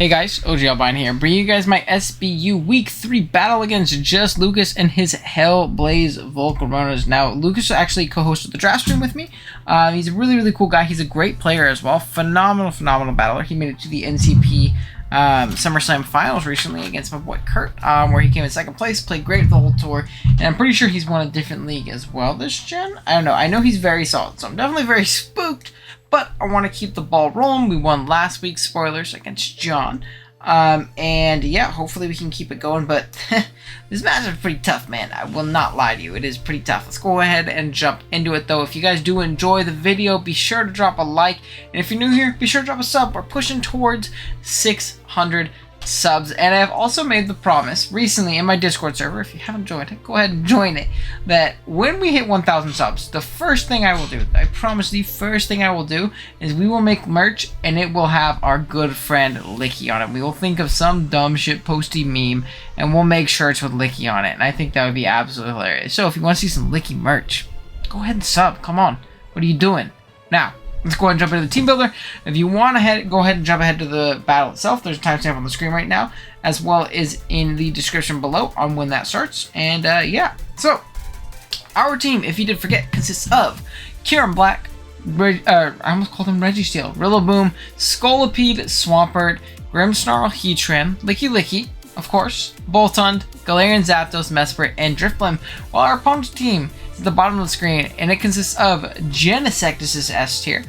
Hey guys, OGalbina here, bringing you guys my SBU Week 3 battle against Just Lucas and his Hellblaze Volcaronas. Now, Lucas actually co-hosted the draft stream with me. He's a really cool guy. He's a great player as well. Phenomenal battler. He made it to the NCP SummerSlam Finals recently against my boy Kurt, where he came in second place, played great the whole tour, and I'm pretty sure he's won a different league as well this gen. I don't know. I know he's very solid, so I'm definitely very spooked. But I want to keep the ball rolling. We won last week, spoilers, against John. And yeah, hopefully we can keep it going. But this match is pretty tough, man. I will not lie to you. It is pretty tough. Let's go ahead and jump into it, though. If you guys do enjoy the video, be sure to drop a like. And if you're new here, be sure to drop a sub. We're pushing towards 600 subs, and I have also made the promise recently in my Discord server, if you haven't joined it, go ahead and join it, that when we hit 1,000 subs, the first thing I will do, I promise the first thing I will do, is we will make merch, and it will have our good friend Licky on it. We will think of some dumb shit posty meme, and we'll make shirts with Licky on it, and I think that would be absolutely hilarious. So if you want to see some Licky merch, go ahead and sub. Come on. What are you doing? Now, let's go ahead and jump into the team builder. If you want to go ahead and jump ahead to the battle itself, there's a timestamp on the screen right now, as well as in the description below on when that starts. And yeah, so our team, if you did forget, consists of Kieran Black, I almost called him Registeel, Rillaboom, Scolipede, Swampert, Grimmsnarl, Heatran, Licky, of course, Boltund, Galarian, Zapdos, Mesprit, and Drifblim, while our opponent's team is at the bottom of the screen, and it consists of Genesect, this is S tier,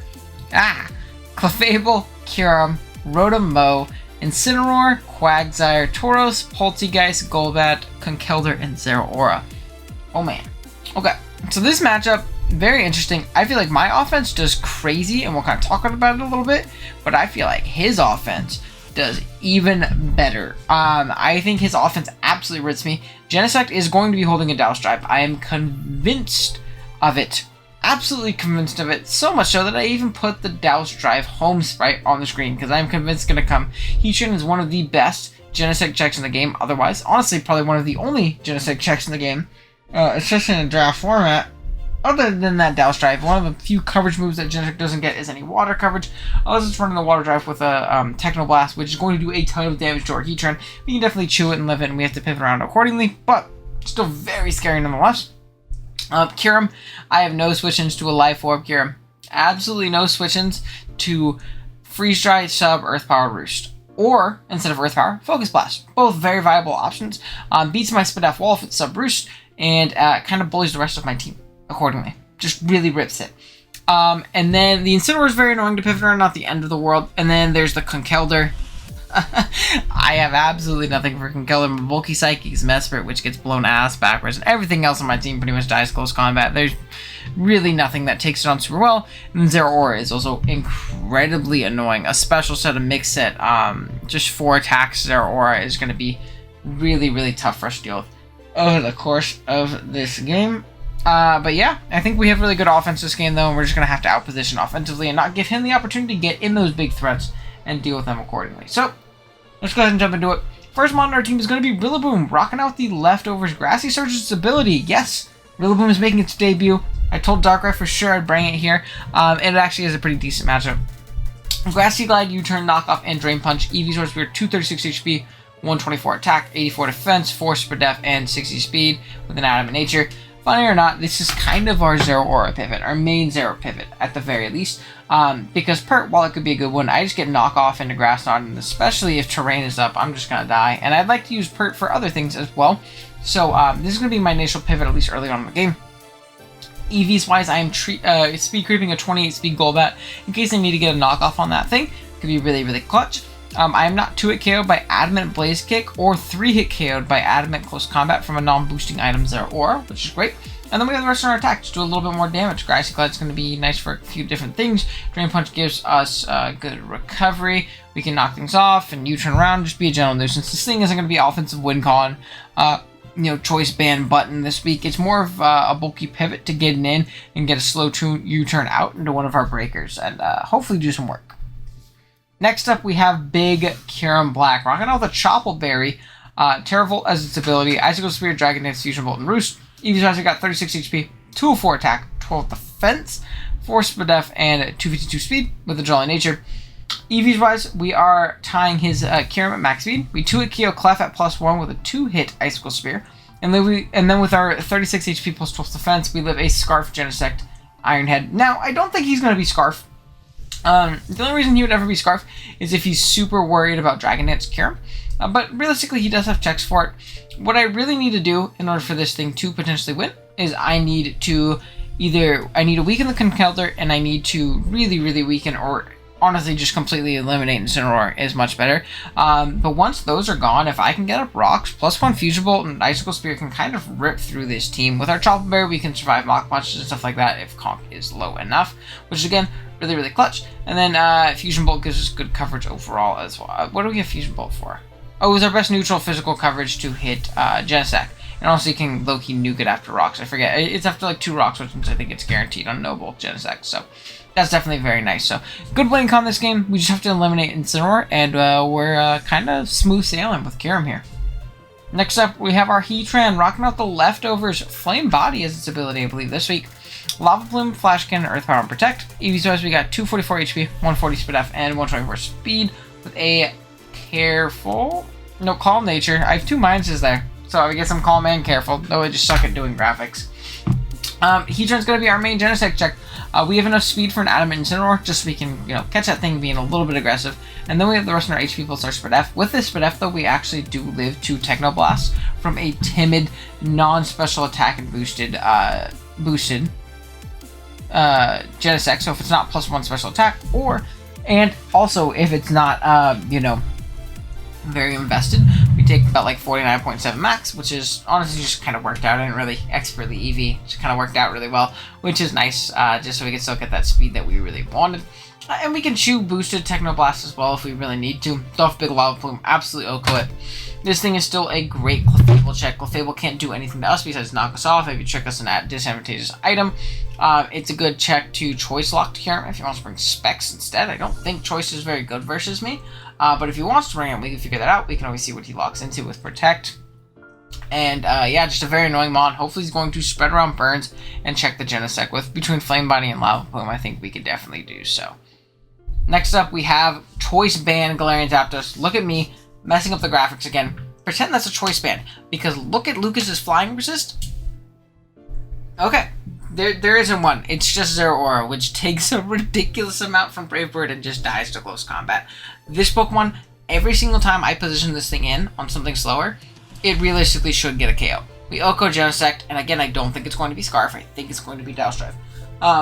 Clefable, Kyurem, Rotom-Mow, Incineroar, Quagsire, Tauros, Poltegeist, Golbat, Conkeldurr, and Zeraora. Oh man. Okay, so this matchup, very interesting. I feel like my offense does crazy, and we'll kind of talk about it a little bit, but I feel like his offense does even better. I think his offense absolutely rids me. Genesect is going to be holding a Douse Drive. I am convinced of it. Absolutely convinced of it. So much so that I even put the Douse Drive home sprite on the screen because I'm convinced it's going to come. Heatran is one of the best Genesect checks in the game. Otherwise, honestly, probably one of the only Genesect checks in the game, especially in a draft format. Other than that Douse Drive, one of the few coverage moves that Genesect doesn't get is any water coverage. Unless it's running the water drive with a Techno Blast, which is going to do a ton of damage to our Heatran. We can definitely chew it and live it, and we have to pivot around accordingly, but still very scary nonetheless. Kyurem, I have no switch-ins to a Life Orb Kyurem. Absolutely no switch-ins to Freeze Dry, Sub, Earth Power, Roost. Or, instead of Earth Power, Focus Blast. Both very viable options. Beats my Spadaf Wall if it's Sub Roost, and kind of bullies the rest of my team accordingly. Just really rips it. And then the Incineroar is very annoying to pivot around, not the end of the world. And then there's the Conkeldurr. I have absolutely nothing for Conkeldurr. My bulky Psychic is Mesprit, which gets blown ass backwards, and everything else on my team pretty much dies close combat. There's really nothing that takes it on super well. And then Zeraora is also incredibly annoying. A special set of mix set, just 4 attacks. Zeraora is going to be really tough for us to deal with over the course of this game. But yeah, I think we have really good offense this game, though, and we're just going to have to outposition offensively and not give him the opportunity to get in those big threats and deal with them accordingly. So, let's go ahead and jump into it. First mod on our team is going to be Rillaboom, rocking out the Leftovers Grassy Surge's ability. Yes, Rillaboom is making its debut. I told Darkrai for sure I'd bring it here, and it actually is a pretty decent matchup. Grassy Glide, U-Turn, Knockoff, and Drain Punch. Eevee's Spear, 236 HP, 124 attack, 84 defense, 4 super def, and 60 speed with an Adamant Nature. Funny or not, this is kind of our Zeraora pivot, our main Zero pivot, at the very least. Because Pert, while it could be a good one, I just get Knockoff into Grass Knot, and especially if terrain is up, I'm just going to die. And I'd like to use Pert for other things as well. So this is going to be my initial pivot, at least early on in the game. EVs wise, I am speed creeping a 28 speed Golbat in case I need to get a knockoff on that thing. Could be really clutch. I am not 2-hit KO'd by Adamant Blaze Kick or 3-hit KO'd by Adamant Close Combat from a non-boosting item Zeraora, which is great. And then we have the rest of our attack, just do a little bit more damage. Grassy Glide is going to be nice for a few different things. Drain Punch gives us good recovery. We can knock things off, and U-turn around, just be a gentle nuisance. This thing isn't going to be offensive win con, choice ban button this week. It's more of a bulky pivot to get in and get a slow U-turn out into one of our breakers, and hopefully do some work. Next up, we have Big Kieran Black, rocking out with a Chople Berry, Terravolt as its ability, Icicle Spear, Dragon Dance, Fusion Bolt, and Roost. Eevee's also got 36 HP, 204 attack, 12 defense, 4 speed def, and 252 speed with a Jolly Nature. EVs wise, we are tying his Kyurem at max speed. We 2-hit KO Clef at +1 with a 2-hit Icicle Spear. And then with our 36 HP plus 12 defense, we live a Scarf Genesect Ironhead. Now, I don't think he's going to be Scarf. The only reason he would ever be Scarf is if he's super worried about Dragon Dance Kyurem. But realistically, he does have checks for it. What I really need to do in order for this thing to potentially win is I need to weaken the Conkeldurr, and I need to really, really weaken, or honestly just completely eliminate Incineroar is much better. But once those are gone, if I can get up rocks, +1 Fusible and Icicle Spear can kind of rip through this team. With our Chocolate Berry, we can survive Mach Punches and stuff like that if comp is low enough, which is again really, really clutch. And then Fusion Bolt gives us good coverage overall as well. What do we have Fusion Bolt for? Oh, it was our best neutral physical coverage to hit Genesect. And also you can low-key nuke it after rocks. I forget. It's after like 2 rocks, which means I think it's guaranteed on Noble Genesect. So that's definitely very nice. So good winning con this game. We just have to eliminate Incineroar, and we're kind of smooth sailing with Kyurem here. Next up, we have our Heatran rocking out the leftovers. Flame Body is its ability, I believe, this week. Lava Plume, Flash Cannon, Earth Power, and Protect. EVs wise, we got 244 HP, 140 Speed F, and 124 Speed with a calm nature. I have 2 minuses there, so I guess I'm calm and careful, though I just suck at doing graphics. Heatran's going to be our main Genesect check. We have enough speed for an Adamant Incineroar, just so we can, catch that thing being a little bit aggressive. And then we have the rest of our HP plus our Speed F. With this Speed F, though, we actually do live 2 Techno Blasts from a timid, non-special attack and boosted Genesect. So if it's not +1 special attack, and also if it's not, very invested, we take about like 49.7 max, which is honestly just kind of worked out. I didn't really expertly EV, just kind of worked out really well, which is nice, just so we can still get that speed that we really wanted. And we can chew boosted Techno Blast as well if we really need to. Stuff Big Lava Plume, absolutely OHKO it. This thing is still a great Clefable check. Clefable can't do anything to us besides knock us off if you trick us in that disadvantageous item. It's a good check to Choice Lock to Kyurem if he wants to bring Specs instead. I don't think Choice is very good versus me. But if he wants to bring it, we can figure that out. We can always see what he locks into with Protect. And yeah, just a very annoying mon. Hopefully he's going to spread around burns and check the Genesect with. Between Flame Body and Lava Plume, I think we could definitely do so. Next up, we have Choice Band Galarian Zapdos. Look at me messing up the graphics again. Pretend that's a Choice Band, because look at Lucas's Flying Resist. Okay, there isn't one. It's just Zeraora, which takes a ridiculous amount from Brave Bird and just dies to close combat. This Pokemon, every single time I position this thing in on something slower, it realistically should get a KO. We OHKO Genesect, and again, I don't think it's going to be Scarf. I think it's going to be Dowstrive.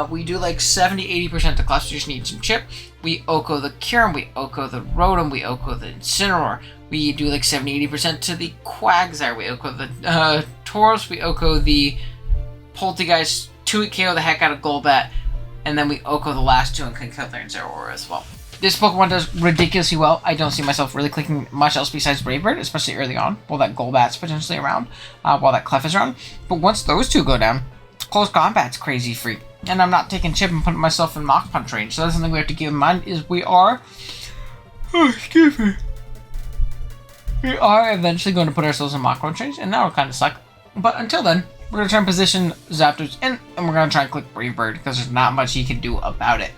We do like 70-80% to Cluster, just need some chip. We OHKO the Kyurem, we OHKO the Rotom, we OHKO the Incineroar. We do like 70-80% to the Quagsire, we OHKO the Tauros, we OHKO the Poltegeist, 2-hit KO the heck out of Golbat, and then we OHKO the last 2 and Conkeldurr and Zeraora as well. This Pokemon does ridiculously well. I don't see myself really clicking much else besides Brave Bird, especially early on, while that Golbat's potentially around, while that Clef is around. But once those 2 go down, close combat's crazy free. And I'm not taking chip and putting myself in Mach Punch range. So that's something we have to keep in mind, is we are... Oh, excuse me. We are eventually going to put ourselves in Mach Punch range, and that will kind of suck. But until then, we're going to try and position Zapdos in, and we're going to try and click Brave Bird, because there's not much he can do about it.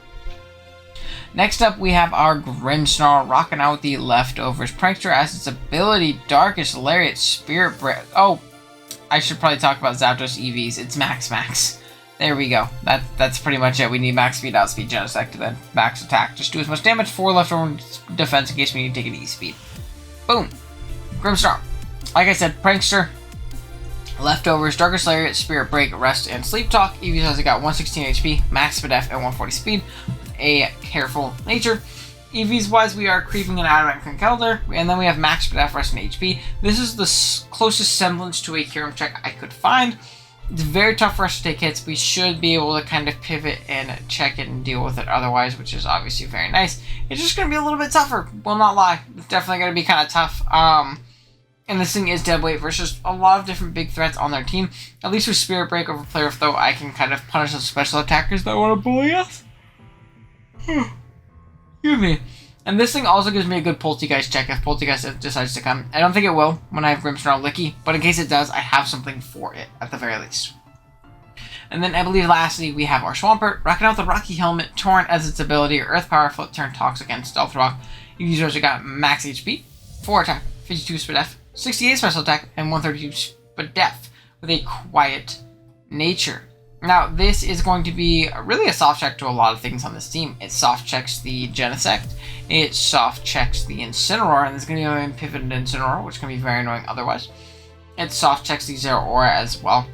Next up, we have our Grimmsnarl rocking out the leftovers. Prankster has its ability, Darkest Lariat, Spirit Breath. Oh, I should probably talk about Zapdos EVs. It's Max. There we go. That's pretty much it. We need max speed, outspeed Genesect, to then max attack. Just do as much damage for leftover defense in case we need to take an E-speed. Boom. Grimmsnarl. Like I said, Prankster, leftovers, Darkest Lariat, Spirit Break, Rest, and Sleep Talk. EVs has got 116 HP, max speed F, and 140 speed. A careful nature. EVs wise, we are creeping an Adamant Conkeldurr, and then we have max speed F, Rest, and HP. This is the closest semblance to a Kyurem check I could find. It's very tough for us to take hits. We should be able to kind of pivot and check it and deal with it otherwise, which is obviously very nice. It's just going to be a little bit tougher. Will not lie. It's definitely going to be kind of tough. And this thing is deadweight versus a lot of different big threats on their team. At least with Spirit Break over Flare, though, I can kind of punish those special attackers that want to bully us. Excuse me. And this thing also gives me a good Poltegeist check if Poltegeist decides to come. I don't think it will when I have Grimmsnarl Licky, but in case it does, I have something for it at the very least. And then I believe lastly we have our Swampert, rocking out the Rocky Helmet, Torrent as its ability, Earth Power, Flip Turn, Toxic, and Stealth Rock. Users got max HP, 4 attack, 52 speed def, 68 special attack, and 132 speed def with a quiet nature. Now this is going to be really a soft check to a lot of things on this team. It soft checks the Genesect, it soft checks the Incineroar, and it's going to be annoying pivoted Incineroar, which can be very annoying otherwise. It soft checks the Zeraora as well.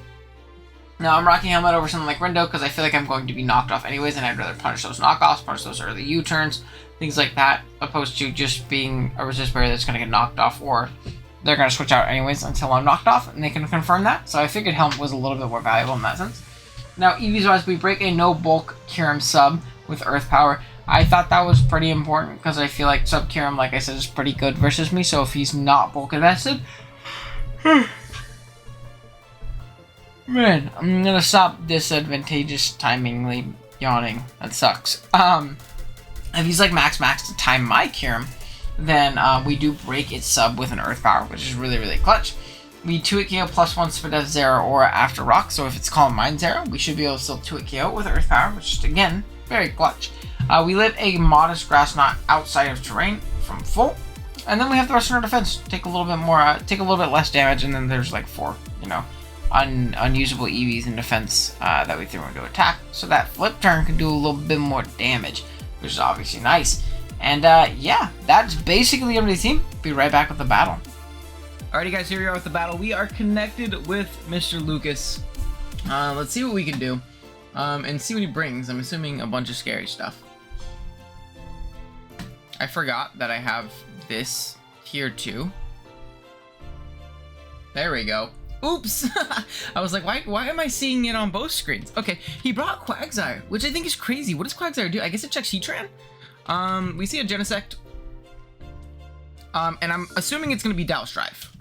Now, I'm rocking Helmet over something like Rindo because I feel like I'm going to be knocked off anyways, and I'd rather punish those knockoffs, punish those early U-turns, things like that, opposed to just being a resist barrier that's going to get knocked off, or they're going to switch out anyways until I'm knocked off, and they can confirm that. So I figured Helmet was a little bit more valuable in that sense. Now, EVs-wise, we break a no-bulk Kyurem sub with Earth Power. I thought that was pretty important because I feel like sub Kyurem, like I said, is pretty good versus me, so if he's not bulk invested... Man, I'm gonna stop disadvantageous timingly yawning. That sucks. If he's like max to time my Kyurem, then we do break its sub with an Earth Power, which is really clutch. We 2-hit KO +1 speed of Zeraora after Rock, so if it's Calm Mind Zera, we should be able to still 2-hit KO with Earth Power, which is, again, very clutch. We live a modest Grass Knot outside of terrain from full, and then we have the rest of our defense. Take a little bit more, take a little bit less damage, and then there's like 4, unusable EVs in defense that we threw into attack, so that flip turn can do a little bit more damage, which is obviously nice. And yeah, that's basically every team. Be right back with the battle. Alrighty guys, here we are with the battle. We are connected with Mr. Lucas. Let's see what we can do and see what he brings. I'm assuming a bunch of scary stuff. I forgot that I have this here too. There we go. Oops! I was like, why am I seeing it on both screens? Okay, he brought Quagsire, which I think is crazy. What does Quagsire do? I guess it checks HEATRAN? We see a Genesect. And I'm assuming it's going to be Dow Strife.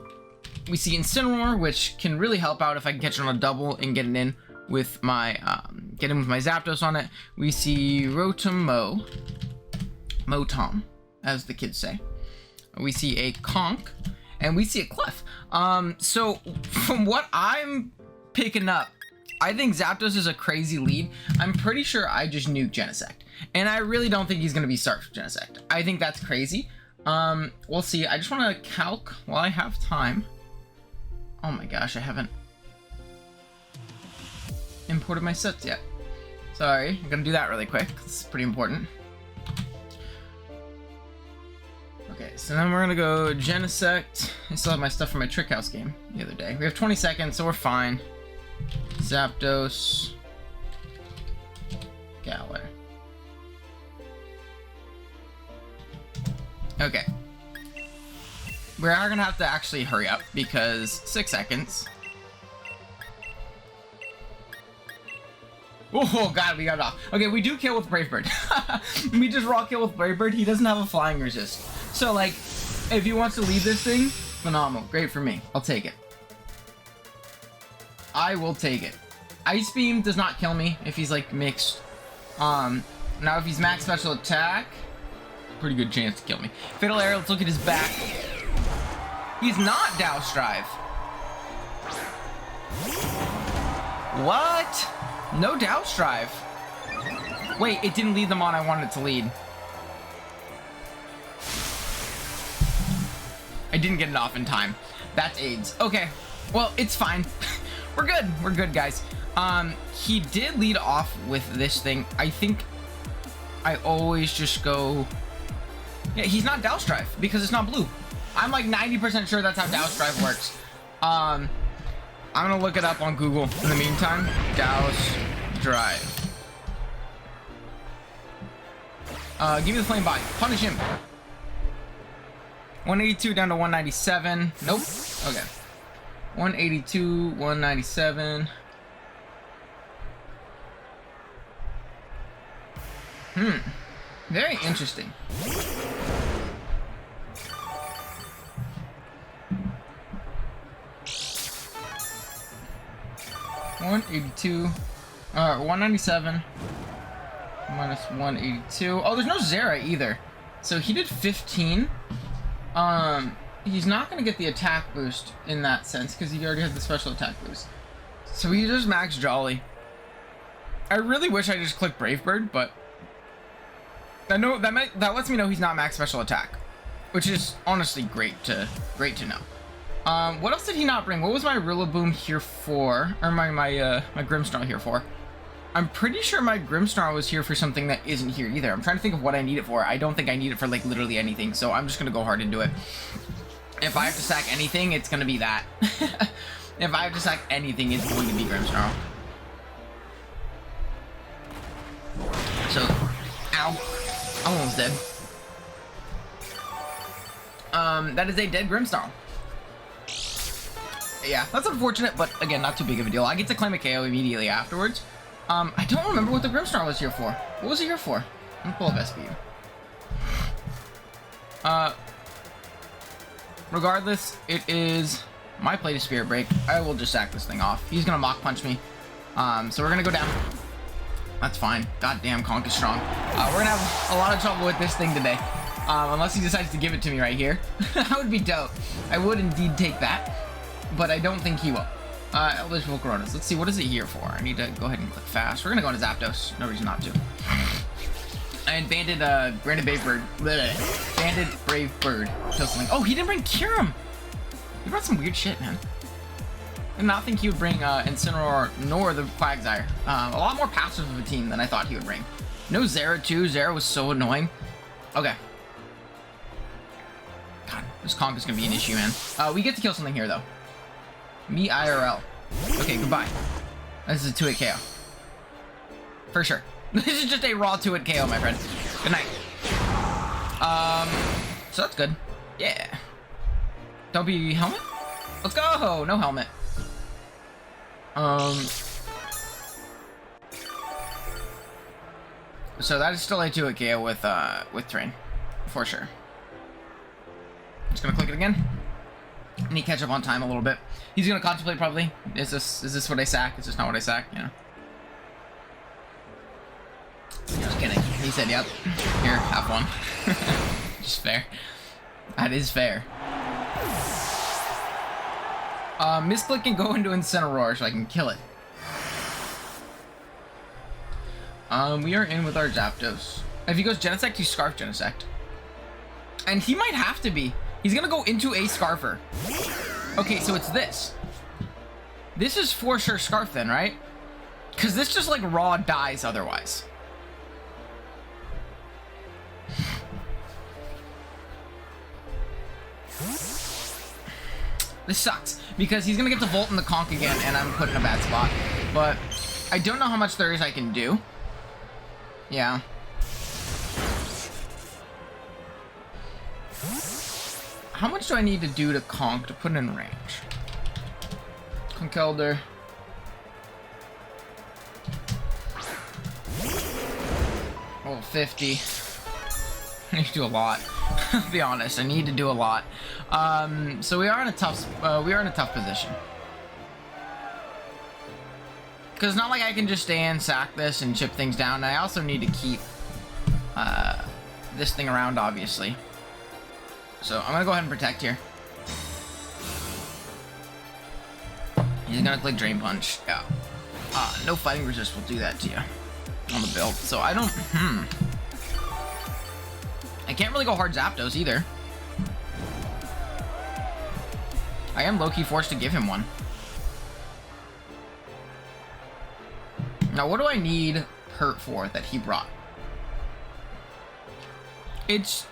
We see Incineroar, which can really help out if I can catch it on a double and get it in with my, Zapdos on it. We see Rotom Motom, as the kids say. We see a Conk. And we see a Clef. So from what I'm picking up, I think Zapdos is a crazy lead. I'm pretty sure I just nuked Genesect. And I really don't think he's going to be Surf Genesect. I think that's crazy. We'll see. I just want to calc while I have time. Oh my gosh, I haven't imported my sets yet. Sorry, I'm going to do that really quick. This is pretty important. Okay, so then we're gonna go Genesect. I still have my stuff from my Trick House game the other day. We have 20 seconds, so we're fine. Zapdos. Galar. Okay. We are gonna have to actually hurry up because 6 seconds. Oh god, we got it off. Okay, we do kill with Brave Bird. We just raw kill with Brave Bird. He doesn't have a flying resist. So, like, if he wants to lead this thing, phenomenal. Great for me. I'll take it. I will take it. Ice Beam does not kill me if he's, like, mixed. Now, if he's max special attack, pretty good chance to kill me. Fatal Arrow, let's look at his back. He's not Dow Strive. What? No Dow Strive. Wait, it didn't lead the mon I wanted it to lead. I didn't get it off in time. That's AIDS. Okay, well, it's fine. We're good. We're good, guys. He did lead off with this thing. I think I always just go... Yeah, he's not Dow Strive because it's not blue. I'm like 90% sure that's how Dow Strive works. I'm gonna look it up on Google in the meantime. Dow Strive. Give me the flame body. Punish him. 182 down to 197. Nope. Okay. 182, 197. Very interesting. $182. 197. Minus 182. Oh, there's no Zera either. So he did 15. He's not going to get the attack boost in that sense because he already has the special attack boost. So he does max Jolly. I really wish I just clicked Brave Bird, but I know that lets me know he's not max special attack, which is honestly great to know. What else did he not bring? What was my Rillaboom here for? Or my Grimmsnarl here for? I'm pretty sure my Grimmsnarl was here for something that isn't here either. I'm trying to think of what I need it for. I don't think I need it for like literally anything, so I'm just gonna go hard into it. If I have to sack anything, it's gonna be that. If I have to sack anything, it's going to be Grimmsnarl. So, ow. Almost dead. That is a dead Grimmsnarl. Yeah, that's unfortunate, but again, not too big of a deal. I get to claim a KO immediately afterwards. I don't remember what the Grimmsnarl was here for. What was it here for? I'm gonna pull up SBU. Regardless, it is my play to Spirit Break. I will just sack this thing off. He's gonna Mach Punch me. So we're gonna go down. That's fine. Goddamn, Conk is strong. We're gonna have a lot of trouble with this thing today. Unless he decides to give it to me right here. That would be dope. I would indeed take that. But I don't think he will. Eldritch Volcaronas. Let's see, what is it here for? I need to go ahead and click fast. We're gonna go into Zapdos. No reason not to. And Banded Brave Bird. Bleh. Banded Brave Bird. Kill something. Oh, he didn't bring Kyurem! He brought some weird shit, man. I did not think he would bring Incineroar nor the Quagsire. A lot more passive of a team than I thought he would bring. No Zera too. Zera was so annoying. Okay. God, this Conk is gonna be an issue, man. We get to kill something here though. Me IRL. Okay, goodbye. This is a 2-hit KO. For sure. This is just a raw 2-hit KO, my friend. Good night. So that's good. Yeah. Don't be helmet? Let's go! No helmet. So that is still a 2-hit KO with Train. For sure. Just gonna click it again. I need to catch up on time a little bit. He's gonna contemplate probably. Is this what I sack? Is this not what I sack? Yeah. Just kidding. He said yep. Here, have one. Just fair. That is fair. Misclick can go into Incineroar so I can kill it. We are in with our Zapdos. If he goes Genesect, you Scarf Genesect. And he might have to be. He's gonna go into a Scarfer. Okay, so it's this. This is for sure Scarf then, right? Because this just like raw dies otherwise. This sucks. Because he's gonna get to Volt in the Conk again and I'm put in a bad spot. But I don't know how much there is I can do. Yeah. How much do I need to do to Conk to put it in range? Conkelder. Oh, 50. I need to do a lot. I'll be honest, I need to do a lot. So we are in a tough position. Because it's not like I can just stand, sack this, and chip things down. I also need to keep this thing around, obviously. So I'm gonna go ahead and protect here. He's gonna click Drain Punch. Yeah. No Fighting Resist will do that to you on the build. So I don't. I can't really go hard Zapdos either. I am low-key forced to give him one. Now, what do I need Hurt for that he brought? It's.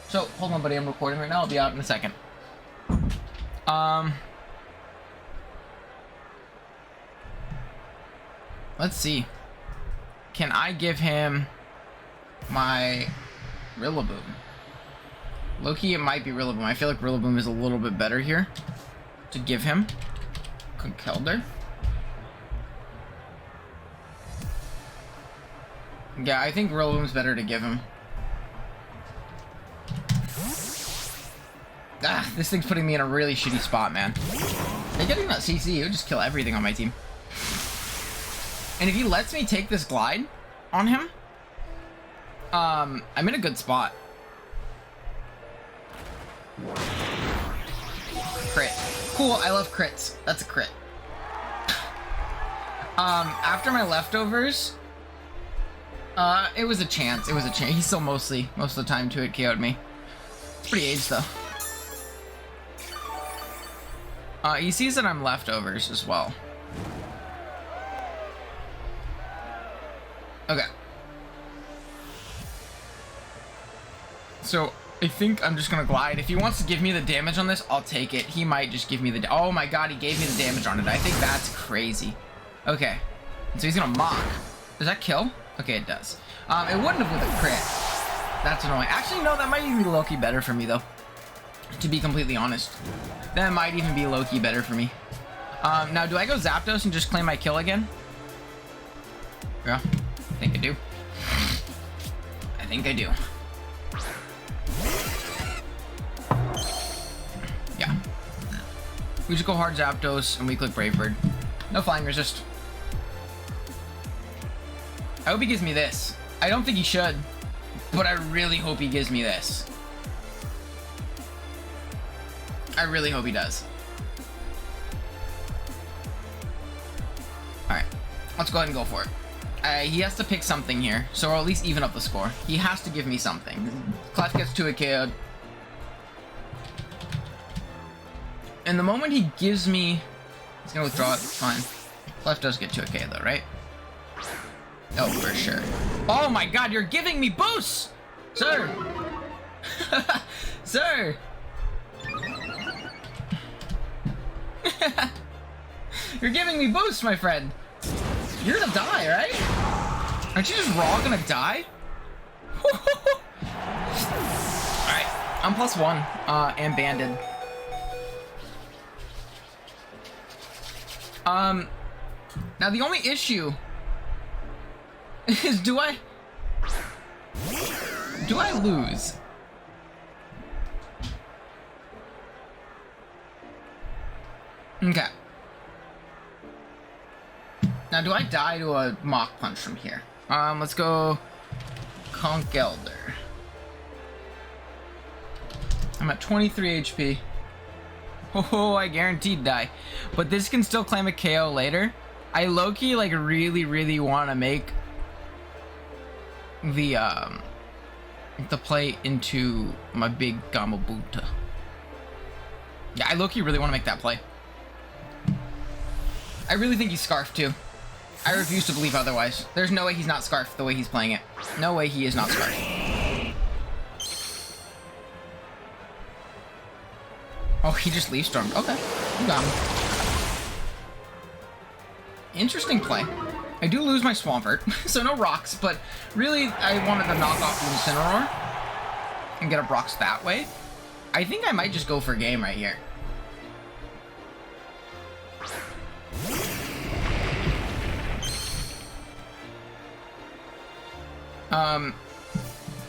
So, hold on, buddy. I'm recording right now. I'll be out in a second. Let's see. Can I give him my Rillaboom? Low-key, it might be Rillaboom. I feel like Rillaboom is a little bit better here to give him. Conkelder. Yeah, I think Rillaboom's better to give him. Ah, this thing's putting me in a really shitty spot, man. They're getting that CC. It would just kill everything on my team. And if he lets me take this glide on him, I'm in a good spot. Crit. Cool, I love crits. That's a crit. After my leftovers, it was a chance. It was a chance. He still most of the time 2-hit KO'd me. It's pretty aged though. He sees that I'm leftovers as well. Okay. So I think I'm just gonna glide. If he wants to give me the damage on this, I'll take it. He might just give me the... Oh my god, he gave me the damage on it. I think that's crazy. Okay. So he's gonna mock. Does that kill? Okay, it does. It wouldn't have with a crit. That's annoying. Actually, no, that might even be low-key better for me, though. To be completely honest. That might even be low-key better for me. Now, do I go Zapdos and just claim my kill again? Yeah, I think I do. I think I do. Yeah. We just go hard Zapdos and we click Brave Bird. No flying resist. I hope he gives me this. I don't think he should, but I really hope he gives me this. I really hope he does. Alright, let's go ahead and go for it. He has to pick something here, so I'll at least even up the score. He has to give me something. Clef gets 2-hit KO'd. And the moment he gives me... He's gonna withdraw it, fine. Clef does get 2-hit KO'd though, right? Oh, for sure. Oh my god, you're giving me boosts! Sir! Sir! You're giving me boosts, my friend! You're gonna die, right? Aren't you just raw gonna die? Alright, I'm +1, and banded. Now the only issue is do I lose? Okay. Now do I die to a Mach Punch from here? Let's go Conkelder. I'm at 23 HP. Oh, I guaranteed die. But this can still claim a KO later. I low-key, like, really want to make the play into my big Gamabuta. Yeah, I low-key really want to make that play. I really think he's Scarf, too. I refuse to believe otherwise. There's no way he's not Scarf the way he's playing it. No way he is not Scarf. Oh, he just Leaf Stormed. Okay, you got him. Interesting play. I do lose my Swampert, so no rocks, but really I wanted to knock off the Incineroar and get a Brox that way. I think I might just go for game right here.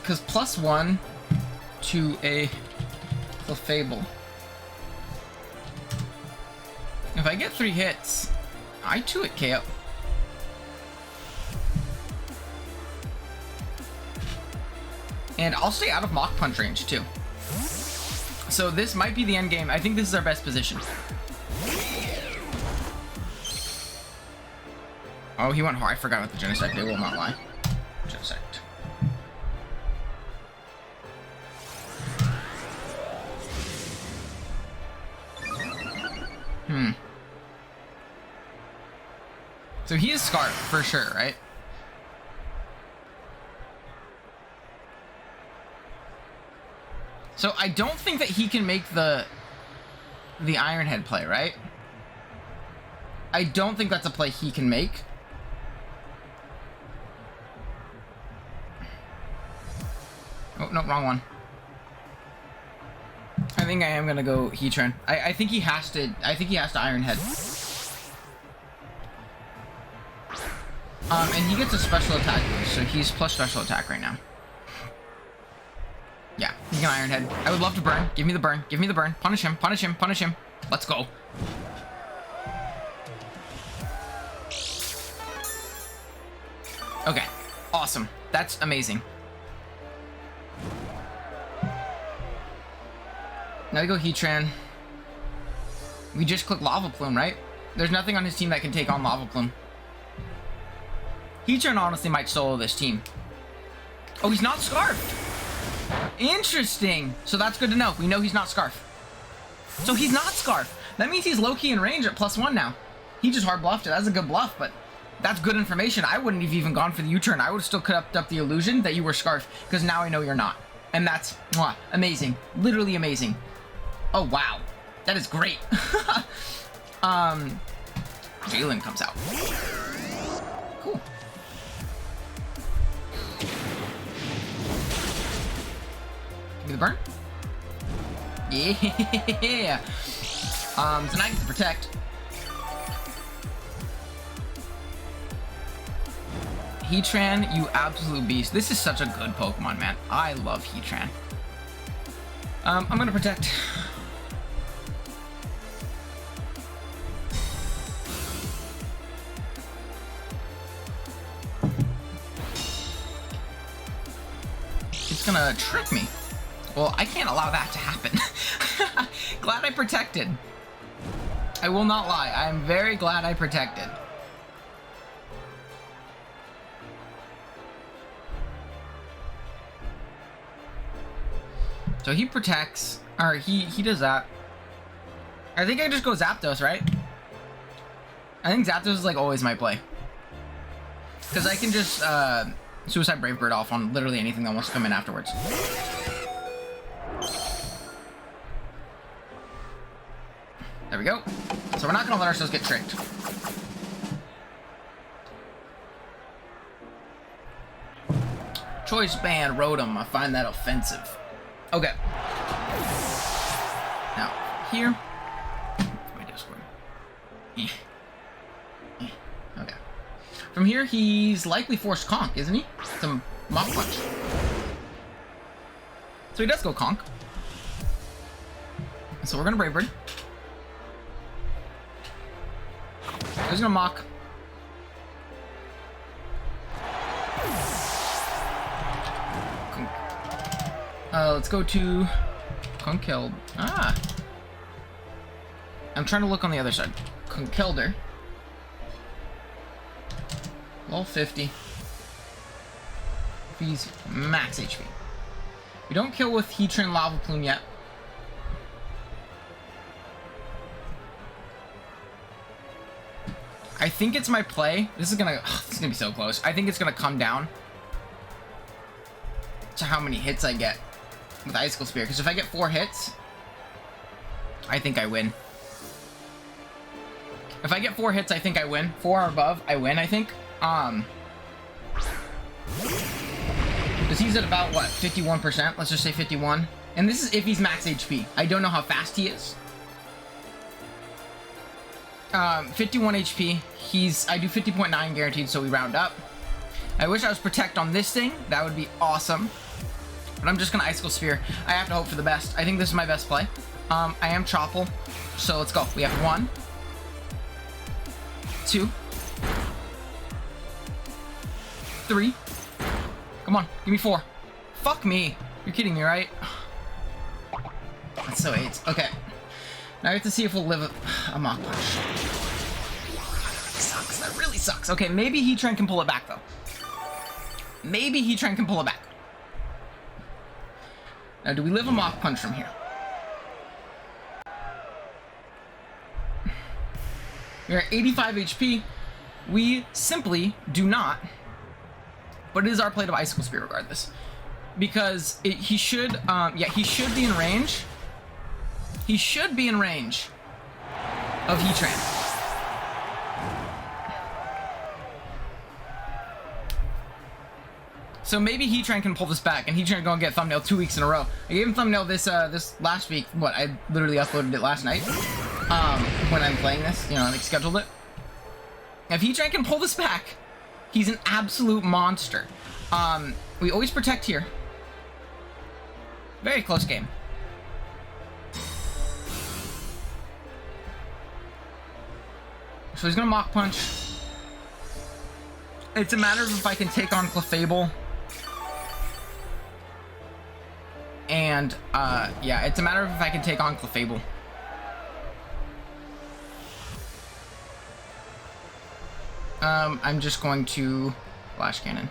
Because +1 to a Clefable. If I get 3 hits, I 2-hit KO. And I'll stay out of Mach Punch range too. So this might be the end game. I think this is our best position. Oh, he went hard. I forgot about the Genesect. I will not lie. Genesect. So he is Scarf, for sure, right? So I don't think that he can make the Iron Head play, right? I don't think that's a play he can make. Oh, no, wrong one. I think I am gonna go HEATRAN. I think he has to Iron Head. And he gets a special attack boost, so he's plus special attack right now. Yeah, he can Iron Head. I would love to burn. Give me the burn. Give me the burn. Punish him. Punish him. Punish him. Let's go. Okay. Awesome. That's amazing. Now we go HEATRAN. We just click Lava Plume, right? There's nothing on his team that can take on Lava Plume. HEATRAN honestly might solo this team. Oh, he's not Scarfed. Interesting. So that's good to know. We know he's not Scarf. So he's not Scarf. That means he's low-key in range at +1 now. He just hard bluffed it. That's a good bluff, but that's good information. I wouldn't have even gone for the U-turn. I would have still kept up the illusion that you were Scarf, because now I know you're not. And that's amazing. Literally amazing. Oh, wow. That is great. Jalen comes out. Cool. Give me the burn. Yeah. So now I get to protect. HEATRAN, you absolute beast. This is such a good Pokemon, man. I love HEATRAN. I'm gonna protect. It's gonna trick me. Well, I can't allow that to happen. Glad I protected. I will not lie. I am very glad I protected. So he protects, or he does that. I think I just go Zapdos, right? I think Zapdos is like always my play. Because I can just Suicide Brave Bird off on literally anything that wants to come in afterwards. There we go. So we're not gonna let ourselves get tricked. Choice Band Rotom. I find that offensive. Okay. Now, here. My Discord. Okay. From here, he's likely forced Conk, isn't he? Some Mach Punch. So he does go Conk. So we're gonna Brave Bird. He's gonna Mach. Let's go to Conkeldurr. I'm trying to look on the other side. Conkeldurr. Level 50. He's max HP. We don't kill with HEATRAN Lava Plume yet. I think it's my play. This is gonna be so close. I think it's gonna come down to how many hits I get with Icicle Spear, because if I get 4 hits, I think I win. If I get 4 hits, I think I win. 4 or above, I win, I think. Because he's at about, what, 51%? Let's just say 51. And this is if he's max HP. I don't know how fast he is. 51 HP. I do 50.9 guaranteed, so we round up. I wish I was Protect on this thing. That would be awesome. But I'm just gonna Icicle Sphere. I have to hope for the best. I think this is my best play. I am Chople, so let's go. We have 1, 2, 3. Come on, give me 4. Fuck me. You're kidding me, right? That's so 8. Okay. Now I have to see if we'll live a Mach Punch. That sucks. That really sucks. Okay, maybe HEATRAN can pull it back, though. Maybe HEATRAN can pull it back. Now, do we live a Mach Punch from here? We're at 85 HP. We simply do not. But it is our play to Icicle Spear regardless. Because he should, yeah, he should be in range. He should be in range of HEATRAN. So maybe HEATRAN can pull this back, and HEATRAN gonna get thumbnail 2 weeks in a row. I gave him thumbnail this last week. What, I literally uploaded it last night. When I'm playing this, you know, like scheduled it. If HEATRAN can pull this back, he's an absolute monster. We always Protect here. Very close game. So he's gonna Mach Punch. It's a matter of if I can take on Clefable. And, yeah, it's a matter of if I can take on Clefable. I'm just going to Flash Cannon.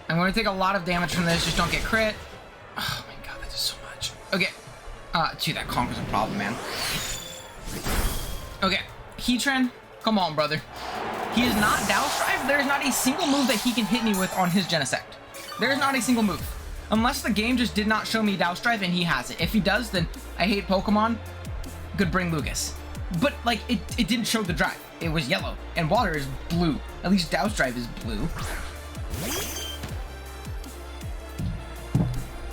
I'm going to take a lot of damage from this. Just don't get crit. Oh my god, that is so much. Okay. Gee, that conquers a problem, man. Okay. HEATRAN, come on, brother. He is not Douse Drive. There is not a single move that he can hit me with on his Genesect. There is not a single move. Unless the game just did not show me Douse Drive and he has it. If he does, then I hate Pokemon. Could bring Lucas. But, like, it didn't show the drive. It was yellow. And water is blue. At least Douse Drive is blue.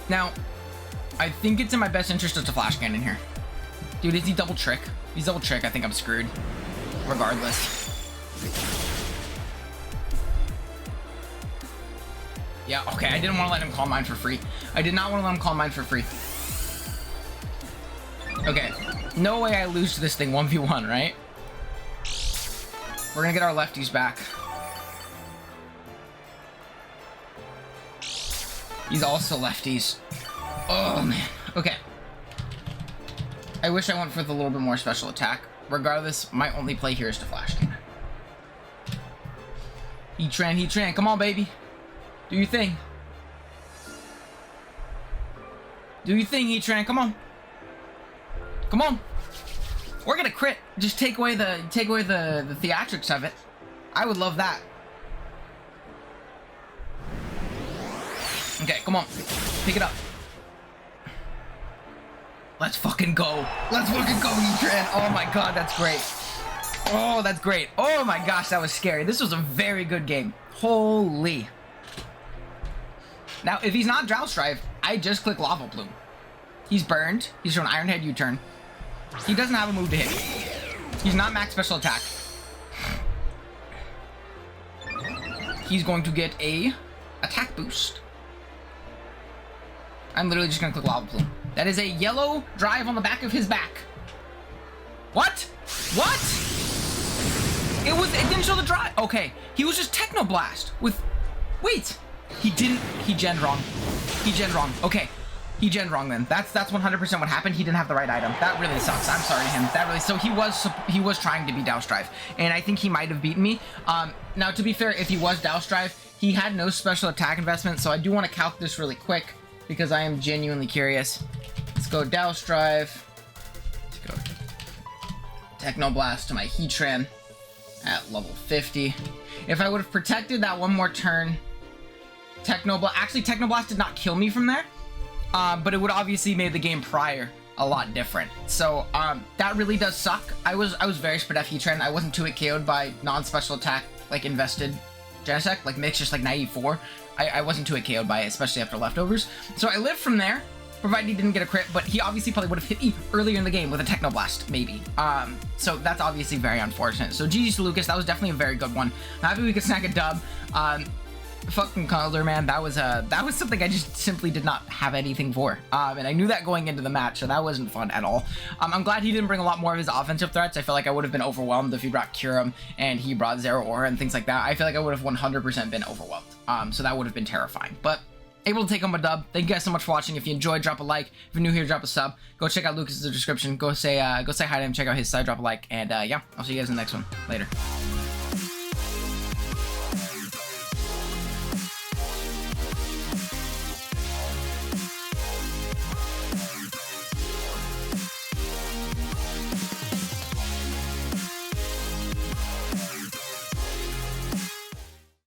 Now, I think it's in my best interest to Flash Cannon here. Dude, is he double trick? If he's double trick, I think I'm screwed. Regardless. Yeah, okay, I didn't want to let him Calm Mind for free. I did not want to let him Calm Mind for free. Okay, no way I lose to this thing 1v1, right? We're gonna get our lefties back. He's also lefties. Oh, man. Okay. I wish I went for the little bit more special attack. Regardless, my only play here is to Flash Cannon. HEATRAN, come on, baby. Do your thing. Do your thing, HEATRAN, come on. Come on. We're gonna crit. Just take away the theatrics of it. I would love that. Okay, come on. Pick it up. Let's fucking go. Let's fucking go, HEATRAN. Oh my god, that's great. Oh, that's great. Oh my gosh, that was scary. This was a very good game. Holy. Now, if he's not Douse Drive, I just click Lava Plume. He's burned. He's showing Iron Head U-turn. He doesn't have a move to hit. He's not max special attack. He's going to get a attack boost. I'm literally just gonna click Lava Plume. That is a yellow drive on the back of his back. What? What? It didn't show the drive. Okay, he was just Techno Blast with. Wait, he didn't. He gen wrong. He gen wrong. Okay, he gen wrong then. That's 100% what happened. He didn't have the right item. That really sucks. I'm sorry to him. That really. So he was trying to be Douse Drive, and I think he might have beaten me. Now to be fair, if he was Douse Drive, he had no special attack investment. So I do want to calc this really quick because I am genuinely curious. Let's go Douse Drive. Let's go Techno Blast to my HEATRAN at level 50. If I would have protected that one more turn, Techno Blast did not kill me from there, but it would obviously made the game prior a lot different. So that really does suck. I was very spread F HEATRAN. I wasn't 2-hit KO'd by non-special attack like invested Genesect, like Mix just like naive 4. I wasn't 2-hit KO'd by it, especially after leftovers. So I lived from there, provided he didn't get a crit, but he obviously probably would have hit me earlier in the game with a Techno Blast, maybe. So that's obviously very unfortunate. So GG's to Lucas, that was definitely a very good one. I'm happy we could snag a dub. Fucking Conkeldurr, man, that was something I just simply did not have anything for. And I knew that going into the match, so that wasn't fun at all. I'm glad he didn't bring a lot more of his offensive threats. I feel like I would have been overwhelmed if he brought Kyurem and he brought Zero Aura and things like that. I feel like I would have 100% been overwhelmed. So that would have been terrifying. But able to take home a dub. Thank you guys so much for watching. If you enjoyed, drop a like. If you're new here, drop a sub. Go check out Lucas in the description. Go say hi to him. Check out his side. Drop a like. And yeah, I'll see you guys in the next one. Later.